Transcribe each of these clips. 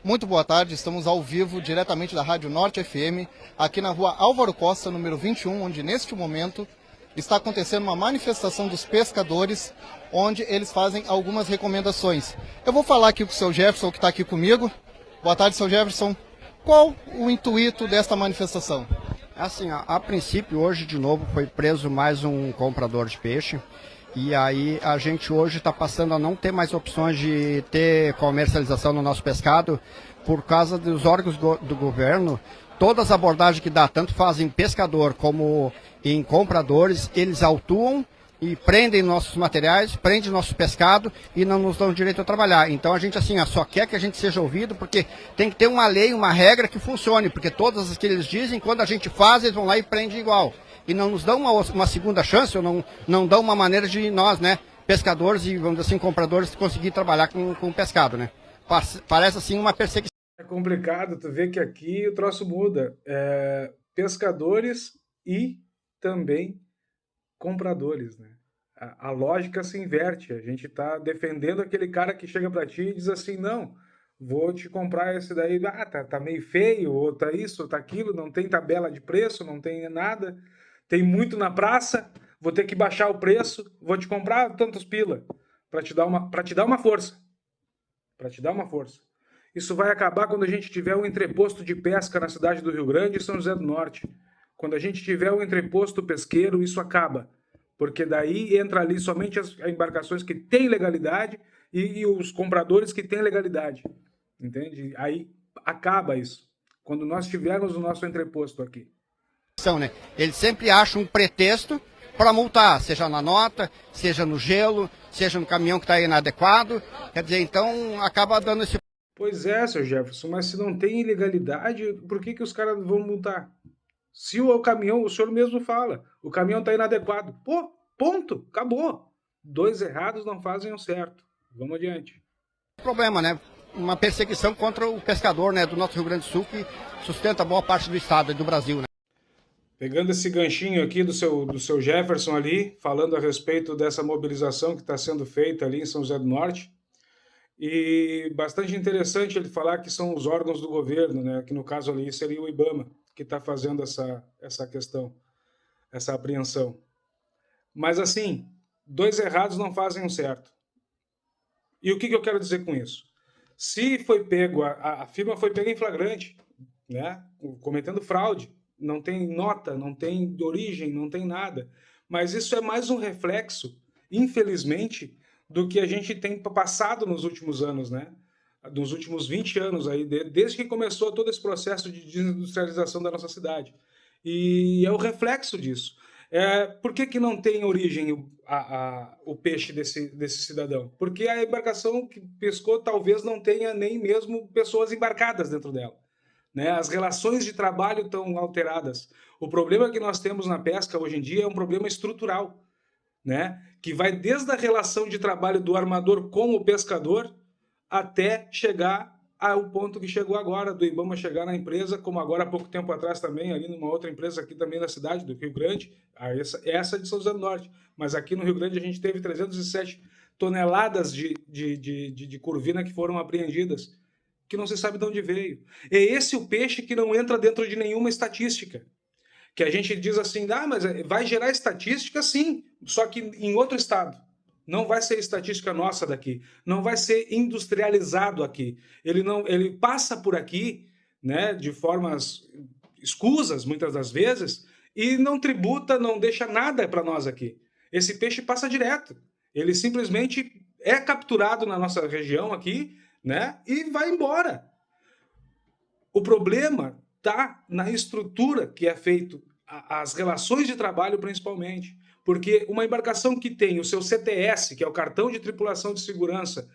Muito boa tarde, estamos ao vivo, diretamente da Rádio Norte FM, aqui na rua Álvaro Costa, número 21, onde neste momento está acontecendo uma manifestação dos pescadores, onde eles fazem algumas recomendações. Eu vou falar aqui com o seu Jefferson, que está aqui comigo. Boa tarde, seu Jefferson. Qual o intuito desta manifestação? Assim, a princípio, hoje de novo foi preso mais um comprador de peixe. E aí a gente hoje está passando a não ter mais opções de ter comercialização no nosso pescado por causa dos órgãos do governo. Todas as abordagens que dá, tanto fazem pescador como em compradores, eles autuam e prendem nossos materiais, prendem nosso pescado e não nos dão direito a trabalhar. Então a gente assim, só quer que a gente seja ouvido porque tem que ter uma lei, uma regra que funcione, porque todas as que eles dizem, quando a gente faz, eles vão lá e prendem igual. E não nos dão uma segunda chance, ou não dão uma maneira de nós, né, pescadores e, vamos dizer assim, compradores, conseguir trabalhar com pescado, né. Parece assim uma perseguição. É complicado, tu vê que aqui o troço muda. Pescadores e também compradores, né? A lógica se inverte. A gente está defendendo aquele cara que chega para ti e diz assim, não, vou te comprar esse daí, tá meio feio, ou tá isso, ou tá aquilo, não tem tabela de preço, não tem nada, tem muito na praça, vou ter que baixar o preço, vou te comprar tantos pila, para te dar uma força. Para te dar uma força. Isso vai acabar quando a gente tiver um entreposto de pesca na cidade do Rio Grande e São José do Norte. Quando a gente tiver um entreposto pesqueiro, isso acaba. Porque daí entra ali somente as embarcações que têm legalidade e os compradores que têm legalidade. Entende? Aí acaba isso. Quando nós tivermos o nosso entreposto aqui. Né? Eles sempre acham um pretexto para multar, seja na nota, seja no gelo, seja no caminhão que está inadequado. Quer dizer, então acaba dando esse... Pois é, seu Jefferson, mas se não tem ilegalidade, por que os caras vão multar? Se o caminhão, o senhor mesmo fala, o caminhão está inadequado. Pô, ponto, acabou. Dois errados não fazem o certo. Vamos adiante. Problema, né? Uma perseguição contra o pescador, né, do nosso Rio Grande do Sul, que sustenta boa parte do estado e do Brasil, né? Pegando esse ganchinho aqui do seu Jefferson ali, falando a respeito dessa mobilização que está sendo feita ali em São José do Norte, e bastante interessante ele falar que são os órgãos do governo, né, que no caso ali seria o IBAMA, que está fazendo essa questão, essa apreensão. Mas assim, dois errados não fazem um certo. E o que eu quero dizer com isso? Se foi pego, a firma foi pega em flagrante, né, cometendo fraude, não tem nota, não tem origem, não tem nada. Mas isso é mais um reflexo, infelizmente, do que a gente tem passado nos últimos anos, né? Nos últimos 20 anos, aí, desde que começou todo esse processo de desindustrialização da nossa cidade. E é o reflexo disso. Por que não tem origem o peixe desse cidadão? Porque a embarcação que pescou talvez não tenha nem mesmo pessoas embarcadas dentro dela. Né? As relações de trabalho estão alteradas. O problema que nós temos na pesca hoje em dia é um problema estrutural, né? Que vai desde a relação de trabalho do armador com o pescador até chegar ao ponto que chegou agora, do IBAMA chegar na empresa, como agora há pouco tempo atrás também, ali numa outra empresa aqui também na cidade do Rio Grande, essa de São José do Norte. Mas aqui no Rio Grande a gente teve 307 toneladas de curvina que foram apreendidas, que não se sabe de onde veio. É esse o peixe que não entra dentro de nenhuma estatística. Que a gente diz assim, mas vai gerar estatística sim, só que em outro estado. Não vai ser estatística nossa daqui. Não vai ser industrializado aqui. Ele passa por aqui, né, de formas escusas, muitas das vezes, e não tributa, não deixa nada para nós aqui. Esse peixe passa direto. Ele simplesmente é capturado na nossa região aqui, né? E vai embora. O problema está na estrutura que é feito, as relações de trabalho principalmente. Porque uma embarcação que tem o seu CTS, que é o cartão de tripulação de segurança,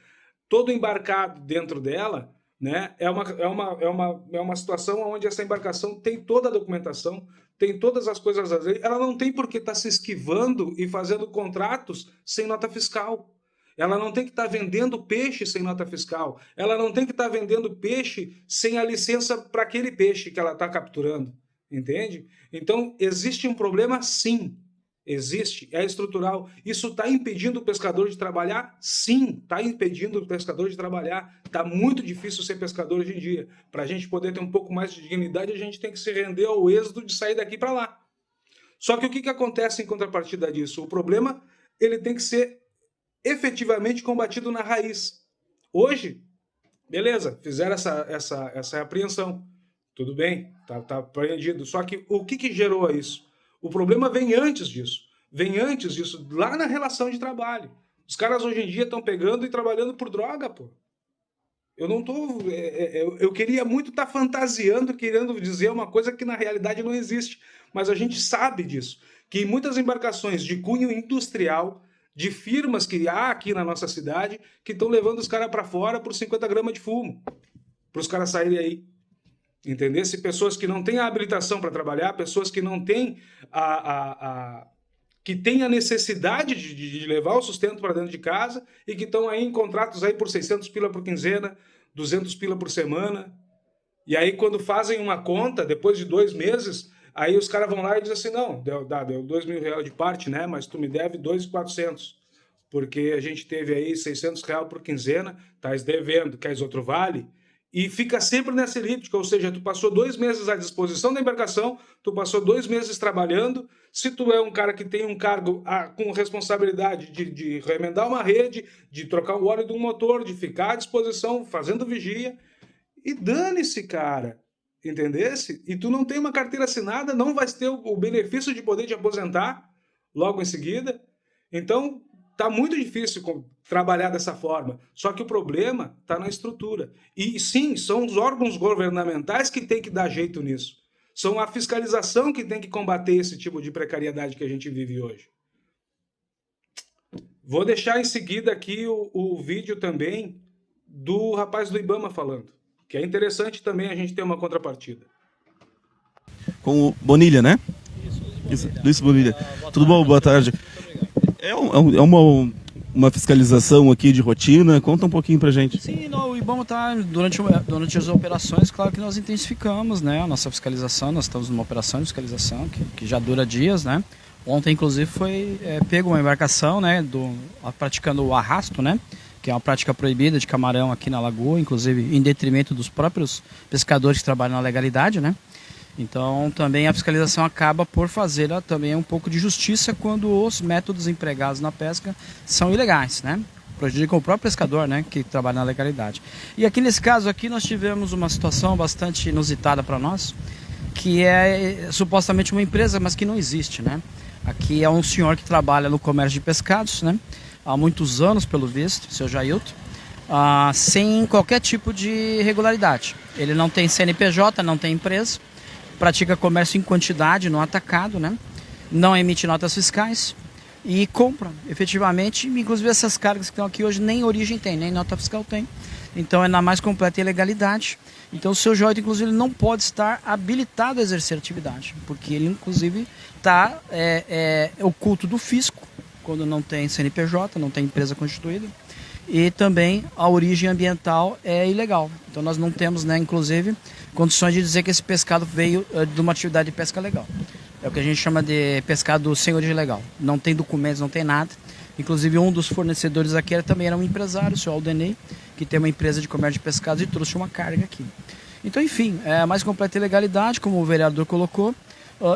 todo embarcado dentro dela, né, é uma situação onde essa embarcação tem toda a documentação, tem todas as coisas a ver, ela não tem por que estar se esquivando e fazendo contratos sem nota fiscal. Ela não tem que estar vendendo peixe sem nota fiscal. Ela não tem que estar vendendo peixe sem a licença para aquele peixe que ela está capturando. Entende? Então, existe um problema, sim. Existe, é estrutural. Isso está impedindo o pescador de trabalhar? Sim, está impedindo o pescador de trabalhar. Está muito difícil ser pescador hoje em dia. Para a gente poder ter um pouco mais de dignidade, a gente tem que se render ao êxodo de sair daqui para lá. Só que o que acontece em contrapartida disso? O problema, ele tem que ser efetivamente combatido na raiz. Hoje, beleza, fizeram essa apreensão. Tudo bem, tá apreendido. Só que o que gerou isso? O problema vem antes disso. Vem antes disso, lá na relação de trabalho. Os caras hoje em dia estão pegando e trabalhando por droga, pô. Eu não tô... eu queria muito estar fantasiando, querendo dizer uma coisa que na realidade não existe. Mas a gente sabe disso. Que muitas embarcações de cunho industrial, de firmas que há aqui na nossa cidade, que estão levando os caras para fora por 50 gramas de fumo. Para os caras saírem aí. Entender? Se pessoas que não têm a habilitação para trabalhar, pessoas que não têm que têm a necessidade de levar o sustento para dentro de casa e que estão aí em contratos aí por 600 pila por quinzena, 200 pila por semana. E aí quando fazem uma conta, depois de 2 meses, aí os caras vão lá e dizem assim, não, deu R$2.000 de parte, né? Mas tu me deve 2.400, porque a gente teve aí R$600 por quinzena, estás devendo, queres outro vale? E fica sempre nessa elíptica, ou seja, tu passou 2 meses à disposição da embarcação, tu passou 2 meses trabalhando, se tu é um cara que tem um cargo com responsabilidade de remendar uma rede, de trocar o óleo de um motor, de ficar à disposição, fazendo vigia, e dane-se, cara, entendesse? E tu não tem uma carteira assinada, não vai ter o benefício de poder te aposentar logo em seguida, então tá muito difícil trabalhar dessa forma. Só que o problema está na estrutura. E sim, são os órgãos governamentais que têm que dar jeito nisso. São a fiscalização que tem que combater esse tipo de precariedade que a gente vive hoje. Vou deixar em seguida aqui o vídeo também do rapaz do IBAMA falando, que é interessante também a gente ter uma contrapartida. Com o Bonilha, né? Isso, Luiz Bonilha. Tudo bom? Boa tarde. É uma fiscalização aqui de rotina? Conta um pouquinho pra gente. Sim, o IBAMA está, durante as operações, claro que nós intensificamos, né, a nossa fiscalização. Nós estamos numa operação de fiscalização que já dura dias, né? Ontem, inclusive, foi pego uma embarcação, né, praticando o arrasto, né? Que é uma prática proibida de camarão aqui na lagoa, inclusive em detrimento dos próprios pescadores que trabalham na legalidade, né? Então, também a fiscalização acaba por fazer também um pouco de justiça quando os métodos empregados na pesca são ilegais, né? Prejudicam o próprio pescador, né, que trabalha na legalidade. E aqui nesse caso aqui nós tivemos uma situação bastante inusitada para nós, que é supostamente uma empresa, mas que não existe, né? Aqui é um senhor que trabalha no comércio de pescados, né? Há muitos anos, pelo visto, o seu Jailton, sem qualquer tipo de regularidade. Ele não tem CNPJ, não tem empresa, pratica comércio em quantidade, no atacado, né? Não emite notas fiscais e compra, efetivamente, inclusive essas cargas que estão aqui hoje nem origem tem, nem nota fiscal tem. Então é na mais completa ilegalidade. Então o seu Jailton, inclusive, ele não pode estar habilitado a exercer atividade, porque ele, inclusive, está oculto do fisco, quando não tem CNPJ, não tem empresa constituída. E também a origem ambiental é ilegal. Então nós não temos, né, inclusive, condições de dizer que esse pescado veio de uma atividade de pesca legal. É o que a gente chama de pescado sem origem legal. Não tem documentos, não tem nada. Inclusive um dos fornecedores aqui também era um empresário, o seu Aldenei, que tem uma empresa de comércio de pescados e trouxe uma carga aqui. Então, enfim, é a mais completa ilegalidade, como o vereador colocou.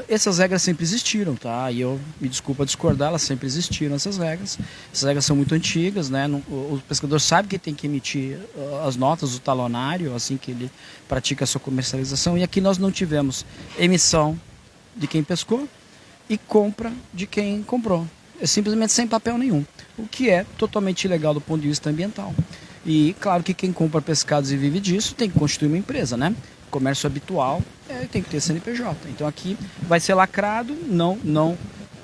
Essas regras sempre existiram, tá? E eu me desculpa discordar, elas sempre existiram, essas regras. Essas regras são muito antigas, né? O pescador sabe que tem que emitir as notas, o talonário, assim que ele pratica a sua comercialização. E aqui nós não tivemos emissão de quem pescou e compra de quem comprou. É simplesmente sem papel nenhum, o que é totalmente ilegal do ponto de vista ambiental. E claro que quem compra pescados e vive disso tem que constituir uma empresa, né? Comércio habitual tem que ter CNPJ. Então aqui vai ser lacrado, não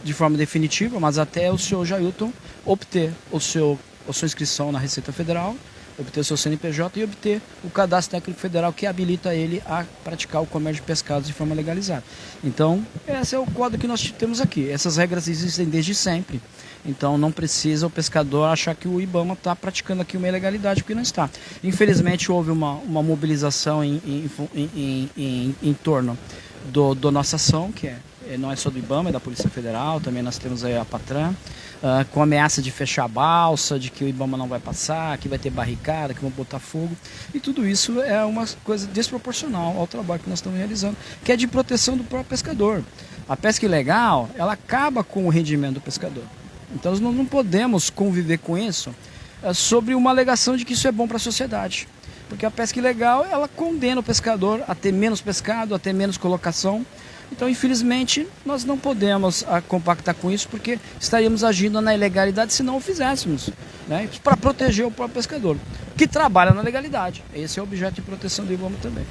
de forma definitiva, mas até o senhor Jailton obter a sua inscrição na Receita Federal, obter o seu CNPJ e obter o cadastro técnico federal que habilita ele a praticar o comércio de pescados de forma legalizada. Então, esse é o quadro que nós temos aqui. Essas regras existem desde sempre. Então, não precisa o pescador achar que o IBAMA está praticando aqui uma ilegalidade, porque não está. Infelizmente, houve uma mobilização em torno da nossa ação, que é não é só do IBAMA, é da Polícia Federal, também nós temos aí a Patran, com ameaça de fechar a balsa, de que o IBAMA não vai passar, que vai ter barricada, que vão botar fogo. E tudo isso é uma coisa desproporcional ao trabalho que nós estamos realizando, que é de proteção do próprio pescador. A pesca ilegal, ela acaba com o rendimento do pescador. Então nós não podemos conviver com isso sobre uma alegação de que isso é bom para a sociedade. Porque a pesca ilegal, ela condena o pescador a ter menos pescado, a ter menos colocação. Então, infelizmente, nós não podemos compactar com isso, porque estaríamos agindo na ilegalidade se não o fizéssemos, né? Para proteger o próprio pescador, que trabalha na legalidade. Esse é o objeto de proteção do IBAMA também.